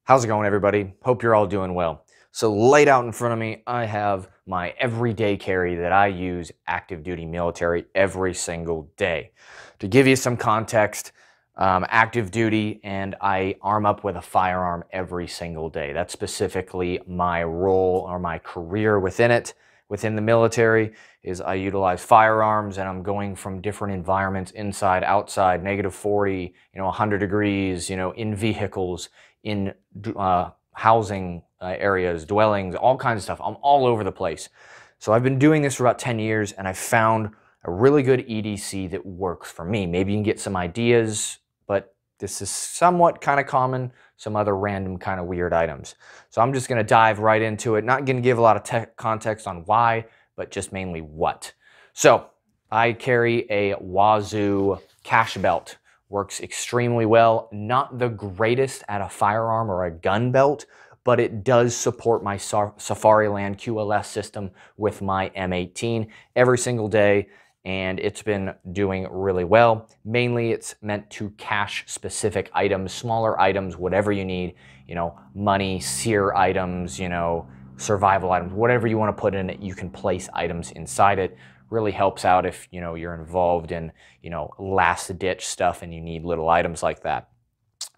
How's it going, everybody? Hope you're all doing well. So laid out in front of me, I have my everyday carry that I use active duty military every single day. To give you some context, active duty and I arm up with a firearm every single day. That's specifically my role or my career within it. Within the military is I utilize firearms and I'm going from different environments, inside, outside, -40, 100 degrees, in vehicles, in housing areas, dwellings, all kinds of stuff. I'm all over the place. So I've been doing this for about 10 years and I found a really good EDC that works for me. Maybe you can get some ideas, but this is somewhat kind of common, some other random kind of weird items. So I'm just going to dive right into it. Not going to give a lot of context on why, but just mainly what. So I carry a Wazoo cash belt. Works extremely well. Not the greatest at a firearm or a gun belt, but it does support my Safariland QLS system with my M18 every single day, and it's been doing really well. Mainly it's meant to cache specific items, smaller items, whatever you need, money, sear items, survival items, whatever you want to put in it, you can place items inside it. Really helps out if you're involved in last ditch stuff and you need little items like that.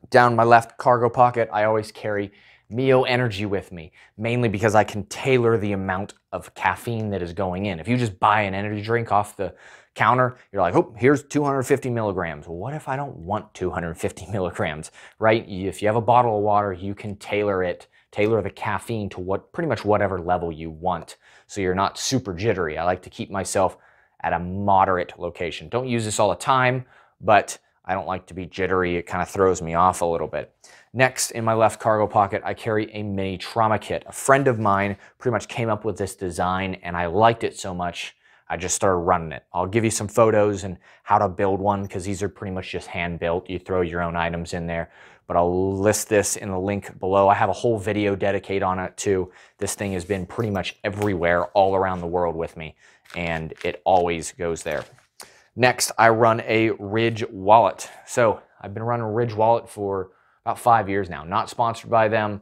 Down my left cargo pocket, I always carry Mio Energy with me, mainly because I can tailor the amount of caffeine that is going in. If you just buy an energy drink off the counter, you're like, oh, here's 250 milligrams. Well, what if I don't want 250 milligrams, right? If you have a bottle of water, you can tailor the caffeine to pretty much whatever level you want, so you're not super jittery. I like to keep myself at a moderate location. Don't use this all the time, but I don't like to be jittery. It kind of throws me off a little bit. Next, in my left cargo pocket, I carry a mini trauma kit. A friend of mine pretty much came up with this design and I liked it so much, I just started running it. I'll give you some photos and how to build one because these are pretty much just hand built. You throw your own items in there, but I'll list this in the link below. I have a whole video dedicated on it too. This thing has been pretty much everywhere all around the world with me, and it always goes there. Next, I run a Ridge wallet. So I've been running a Ridge wallet for about 5 years now. Not sponsored by them.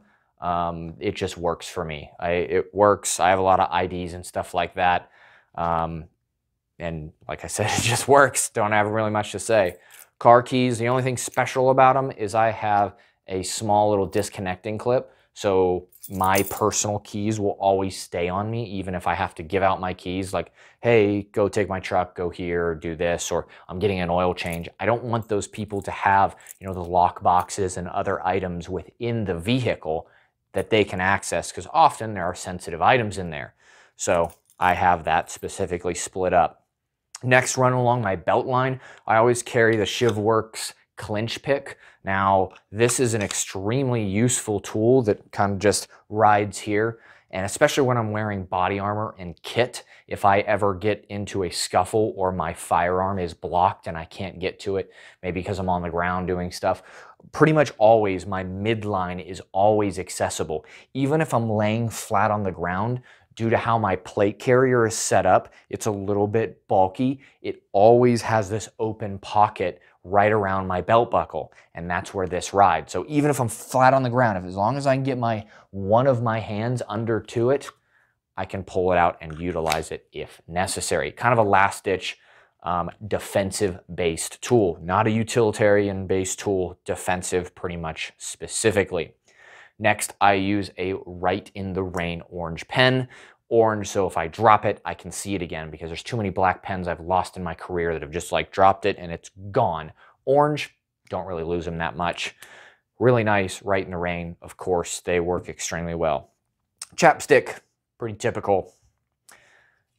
It just works for me. It works. I have a lot of IDs and stuff like that. And like I said, it just works. Don't have really much to say. Car keys, the only thing special about them is I have a small little disconnecting clip. So my personal keys will always stay on me, even if I have to give out my keys, like, hey, go take my truck, go here, do this, or I'm getting an oil change. I don't want those people to have, the lock boxes and other items within the vehicle that they can access, because often there are sensitive items in there. So I have that specifically split up. Next, running along my belt line, I always carry the ShivWorks clinch pick. Now, this is an extremely useful tool that kind of just rides here, and especially when I'm wearing body armor and kit, if I ever get into a scuffle or my firearm is blocked and I can't get to it, maybe because I'm on the ground doing stuff, pretty much always my midline is always accessible. Even if I'm laying flat on the ground, due to how my plate carrier is set up, it's a little bit bulky. It always has this open pocket right around my belt buckle, and that's where this rides. So even if I'm flat on the ground, as long as I can get one of my hands under to it, I can pull it out and utilize it if necessary. Kind of a last-ditch defensive-based tool, not a utilitarian-based tool, defensive pretty much specifically. Next, I use a Right in the Rain orange pen. Orange, so if I drop it, I can see it again, because there's too many black pens I've lost in my career that have just dropped it and it's gone. Orange, don't really lose them that much. Really nice, Right in the Rain, of course, they work extremely well. Chapstick, pretty typical.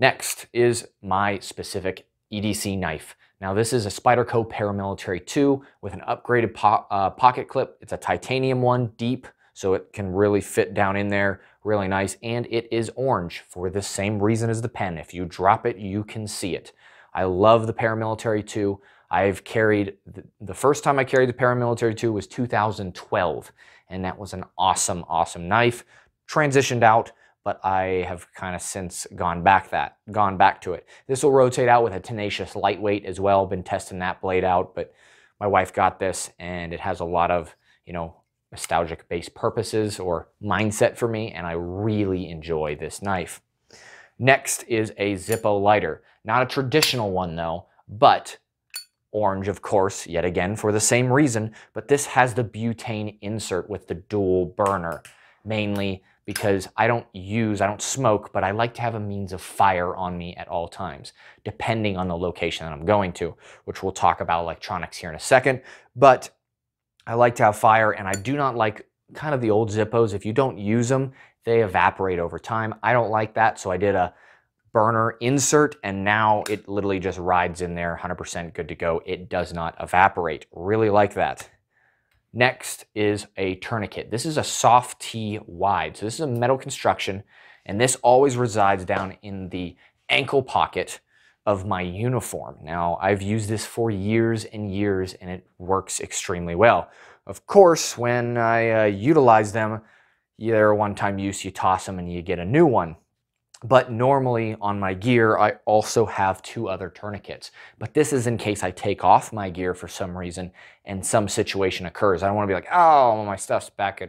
Next is my specific EDC knife. Now this is a Spyderco Paramilitary 2 with an upgraded pocket clip. It's a titanium one, deep, so it can really fit down in there, really nice, and it is orange for the same reason as the pen. If you drop it, you can see it. I love the Paramilitary 2. I've carried, the first time I carried the Paramilitary 2 was 2012, and that was an awesome, awesome knife. Transitioned out, but I have kind of since gone back to it. This will rotate out with a Tenacious lightweight as well. Been testing that blade out, but my wife got this, and it has a lot of, nostalgic-based purposes or mindset for me, and I really enjoy this knife. Next is a Zippo lighter. Not a traditional one though, but orange, of course, yet again for the same reason, but this has the butane insert with the dual burner, mainly because I don't smoke, but I like to have a means of fire on me at all times, depending on the location that I'm going to, which we'll talk about electronics here in a second. But I like to have fire, and I do not like kind of the old Zippos. If you don't use them, they evaporate over time. I don't like that, so I did a burner insert, and now it literally just rides in there, 100% good to go. It does not evaporate. Really like that. Next is a tourniquet. This is a soft T wide. So this is a metal construction, and this always resides down in the ankle pocket of my uniform. Now, I've used this for years and years, and it works extremely well. Of course, when I utilize them, they're a one-time use, you toss them and you get a new one. But normally on my gear, I also have 2 other tourniquets. But this is in case I take off my gear for some reason and some situation occurs. I don't want to be like, oh, my stuff's back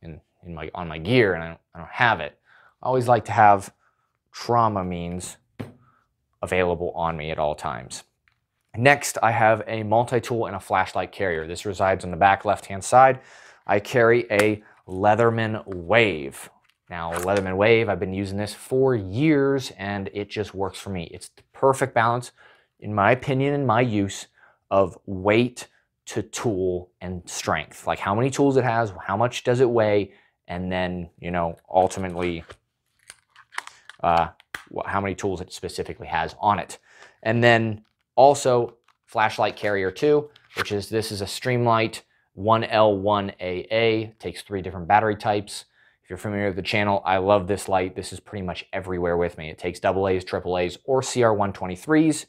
on my gear and I don't have it. I always like to have trauma means available on me at all times. Next, I have a multi-tool and a flashlight carrier. This resides on the back left-hand side. I carry a Leatherman Wave. Now, Leatherman Wave, I've been using this for years, and it just works for me. It's the perfect balance, in my opinion, in my use, of weight to tool and strength. Like how many tools it has, how much does it weigh, and then, you know, ultimately, how many tools it specifically has on it. And then also, flashlight carrier too, which is, this is a Streamlight 1L1AA, takes 3 different battery types. If you're familiar with the channel, I love this light. This is pretty much everywhere with me. It takes AA's, AAA's, or CR123s,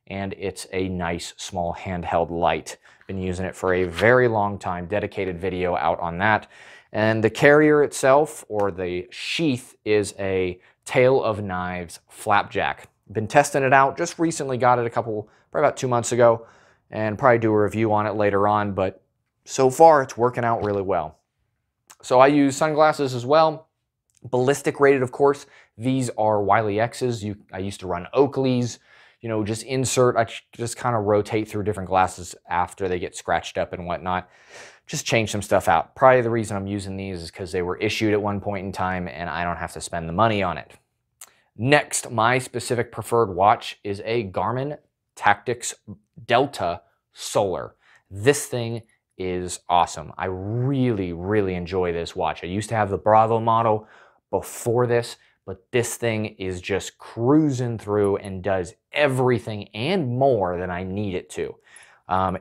and it's a nice small handheld light. Been using it for a very long time, dedicated video out on that. And the carrier itself, or the sheath, is a Tale of Knives flapjack. Been testing it out, just recently got it probably about 2 months ago, and probably do a review on it later on, but so far it's working out really well. So I use sunglasses as well. Ballistic rated, of course. These are Wiley X's. I used to run Oakley's. You know, just insert. I just kind of rotate through different glasses after they get scratched up and whatnot. Just change some stuff out. Probably the reason I'm using these is because they were issued at one point in time and I don't have to spend the money on it. Next, my specific preferred watch is a Garmin Tactics Delta Solar. This thing is awesome. I really, really enjoy this watch. I used to have the Bravo model before this, but this thing is just cruising through and does everything and more than I need it to.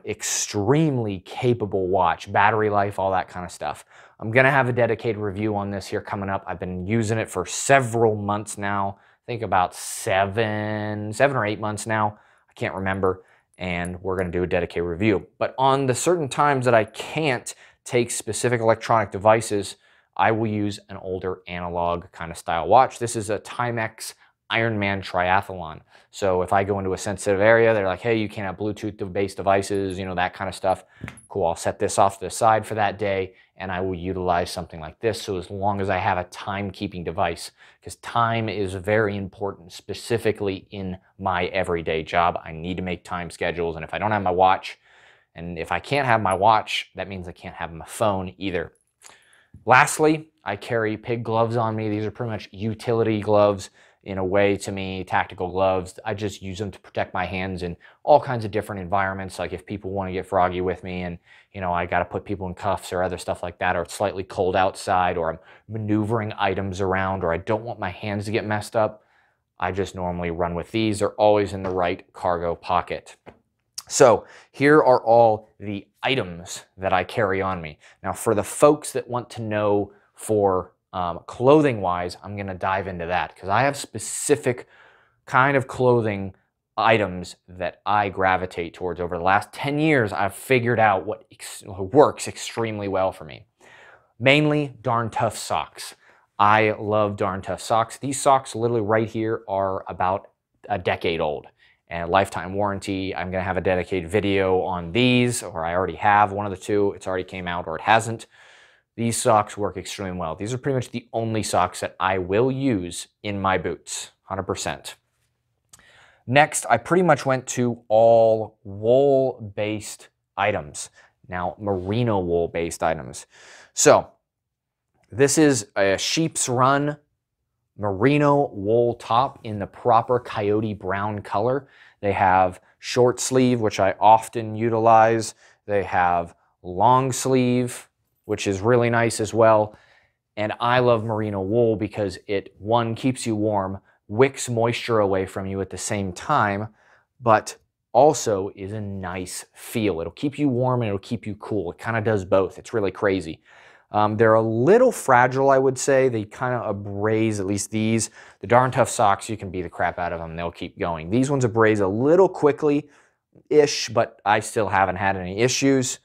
Extremely capable watch, battery life, all that kind of stuff. I'm gonna have a dedicated review on this here coming up. I've been using it for several months now. I think about seven or 8 months now. I can't remember. And we're going to do a dedicated review. But on the certain times that I can't take specific electronic devices, I will use an older analog kind of style watch. This is a Timex Ironman Triathlon. So if I go into a sensitive area, they're like, hey, you can't have Bluetooth-based devices, you know, that kind of stuff. Cool, I'll set this off to the side for that day, and I will utilize something like this. So as long as I have a timekeeping device, because time is very important, specifically in my everyday job. I need to make time schedules, and if I don't have my watch, and if I can't have my watch, that means I can't have my phone either. Lastly, I carry pig gloves on me. These are pretty much utility gloves in a way to me, tactical gloves. I just use them to protect my hands in all kinds of different environments. Like if people want to get froggy with me and, you know, I got to put people in cuffs or other stuff like that, or it's slightly cold outside, or I'm maneuvering items around, or I don't want my hands to get messed up, I just normally run with these. They're always in the right cargo pocket. So here are all the items that I carry on me. Now for the folks that want to know for clothing wise, I'm going to dive into that because I have specific kind of clothing items that I gravitate towards. Over the last 10 years, I've figured out what works extremely well for me. Mainly Darn Tough socks. I love Darn Tough socks. These socks literally right here are about a decade old and lifetime warranty. I'm going to have a dedicated video on these, or I already have one of the two. It's already came out or it hasn't. these socks work extremely well. These are pretty much the only socks that I will use in my boots, 100%. Next, I pretty much went to all wool-based items. Now, merino wool-based items. So, this is a sheep's run merino wool top in the proper coyote brown color. They have short sleeve, which I often utilize. They have long sleeve, which is really nice as well. And I love merino wool because it, one, keeps you warm, wicks moisture away from you at the same time, but also is a nice feel. It'll keep you warm and it'll keep you cool. It kind of does both. It's really crazy. They're a little fragile, I would say. They kind of abrase, at least these. The Darn Tough socks, you can beat the crap out of them. They'll keep going. These ones abrase a little quickly-ish, but I still haven't had any issues.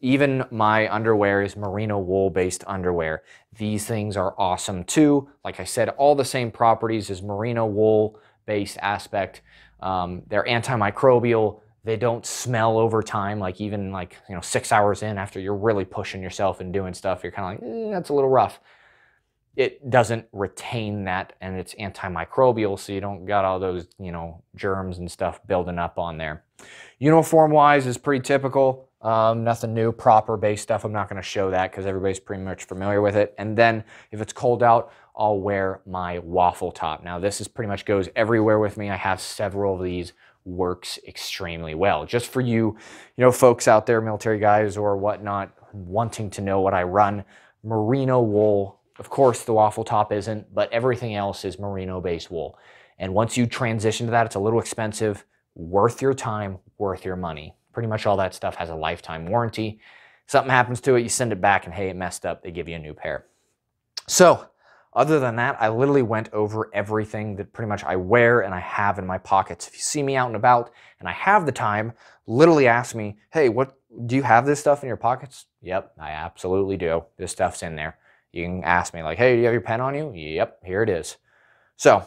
Even my underwear is merino wool-based underwear. These things are awesome too. Like I said, all the same properties as merino wool-based aspect. They're antimicrobial. They don't smell over time, like even like, 6 hours in after you're really pushing yourself and doing stuff, you're kind of like, that's a little rough. It doesn't retain that, and it's antimicrobial, so you don't got all those, germs and stuff building up on there. Uniform-wise is pretty typical. Nothing new, proper-based stuff. I'm not going to show that because everybody's pretty much familiar with it. And then if it's cold out, I'll wear my waffle top. Now, this is pretty much goes everywhere with me. I have several of these. Works extremely well. Just for you, folks out there, military guys or whatnot, wanting to know what I run, merino wool. Of course, the waffle top isn't, but everything else is merino-based wool. And once you transition to that, it's a little expensive, worth your time, worth your money. Pretty much all that stuff has a lifetime warranty. Something happens to it, you send it back, and hey, it messed up. They give you a new pair. So, other than that, I literally went over everything that pretty much I wear and I have in my pockets. If you see me out and about and I have the time, literally ask me, hey, what do you have this stuff in your pockets? Yep, I absolutely do. This stuff's in there. You can ask me like, hey, do you have your pen on you? Yep, here it is. So,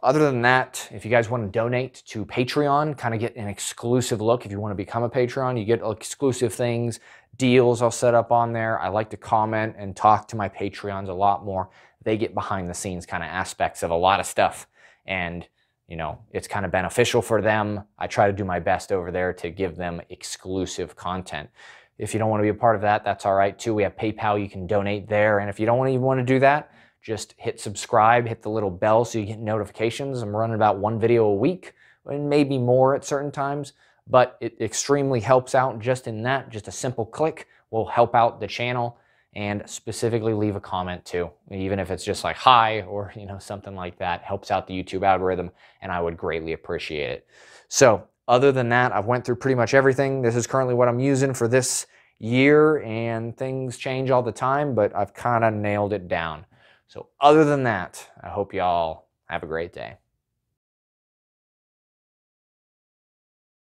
other than that, if you guys want to donate to Patreon, kind of get an exclusive look. If you want to become a Patreon, you get exclusive things, deals I'll set up on there. I like to comment and talk to my Patreons a lot more. They get behind the scenes kind of aspects of a lot of stuff, and it's kind of beneficial for them. I try to do my best over there to give them exclusive content. If you don't want to be a part of that, that's all right too. We have PayPal, you can donate there, and if you don't even want to do that, just hit subscribe, hit the little bell so you get notifications. I'm running about 1 video a week, and maybe more at certain times, but it extremely helps out just in that. Just a simple click will help out the channel. And specifically leave a comment too, even if it's just like hi or something like that. Helps out the YouTube algorithm, and I would greatly appreciate it. So other than that, I've went through pretty much everything. This is currently what I'm using for this year, and things change all the time, but I've kind of nailed it down. So other than that, I hope y'all have a great day.